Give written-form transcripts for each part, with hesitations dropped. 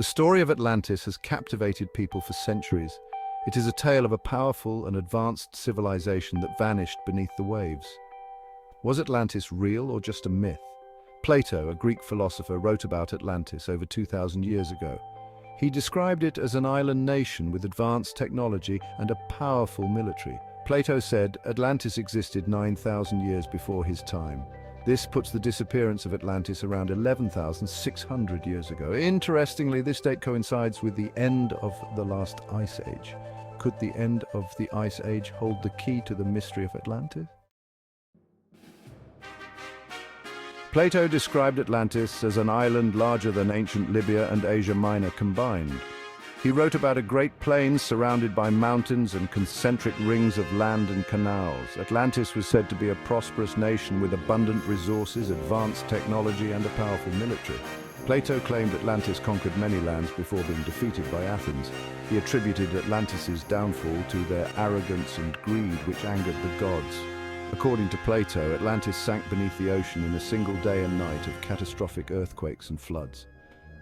The story of Atlantis has captivated people for centuries. It is a tale of a powerful and advanced civilization that vanished beneath the waves. Was Atlantis real or just a myth? Plato, a Greek philosopher, wrote about Atlantis over 2,000 years ago. He described it as an island nation with advanced technology and a powerful military. Plato said Atlantis existed 9,000 years before his time. This puts the disappearance of Atlantis around 11,600 years ago. Interestingly, this date coincides with the end of the last ice age. Could the end of the ice age hold the key to the mystery of Atlantis? Plato described Atlantis as an island larger than ancient Libya and Asia Minor combined. He wrote about a great plain surrounded by mountains and concentric rings of land and canals. Atlantis was said to be a prosperous nation with abundant resources, advanced technology, and a powerful military. Plato claimed Atlantis conquered many lands before being defeated by Athens. He attributed Atlantis' downfall to their arrogance and greed, which angered the gods. According to Plato, Atlantis sank beneath the ocean in a single day and night of catastrophic earthquakes and floods.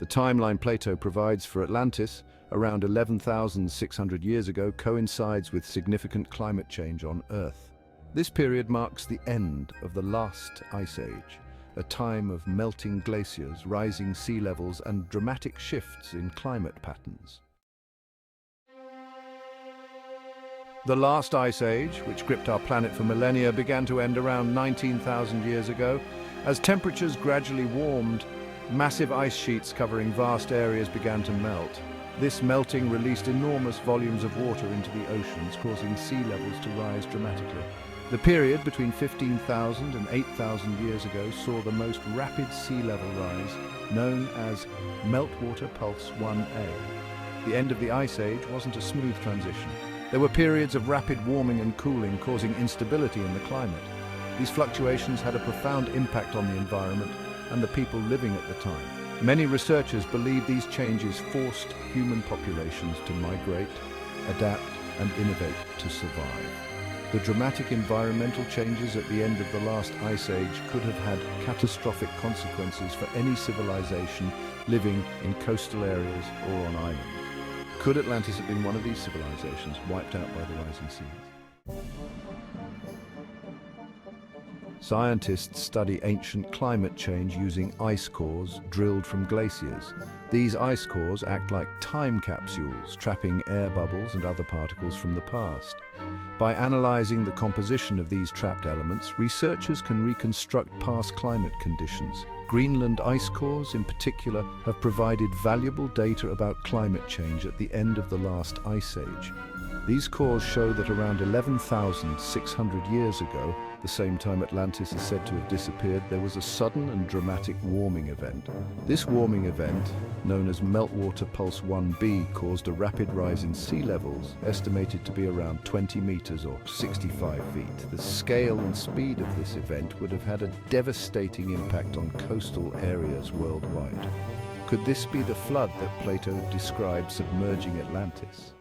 The timeline Plato provides for Atlantis, around 11,600 years ago, coincides with significant climate change on Earth. This period marks the end of the last ice age, a time of melting glaciers, rising sea levels, and dramatic shifts in climate patterns. The last ice age, which gripped our planet for millennia, began to end around 19,000 years ago. As temperatures gradually warmed, massive ice sheets covering vast areas began to melt. This melting released enormous volumes of water into the oceans, causing sea levels to rise dramatically. The period between 15,000 and 8,000 years ago saw the most rapid sea level rise, known as Meltwater Pulse 1A. The end of the ice age wasn't a smooth transition. There were periods of rapid warming and cooling, causing instability in the climate. These fluctuations had a profound impact on the environment and the people living at the time. Many researchers believe these changes forced human populations to migrate, adapt, and innovate to survive. The dramatic environmental changes at the end of the last ice age could have had catastrophic consequences for any civilization living in coastal areas or on islands. Could Atlantis have been one of these civilizations wiped out by the rising seas? Scientists study ancient climate change using ice cores drilled from glaciers. These ice cores act like time capsules, trapping air bubbles and other particles from the past. By analyzing the composition of these trapped elements, researchers can reconstruct past climate conditions. Greenland ice cores, in particular, have provided valuable data about climate change at the end of the last ice age. These cores show that around 11,600 years ago, the same time Atlantis is said to have disappeared, there was a sudden and dramatic warming event. This warming event, known as Meltwater Pulse 1B, caused a rapid rise in sea levels, estimated to be around 20 meters or 65 feet. The scale and speed of this event would have had a devastating impact on coastal areas worldwide. Could this be the flood that Plato described submerging Atlantis?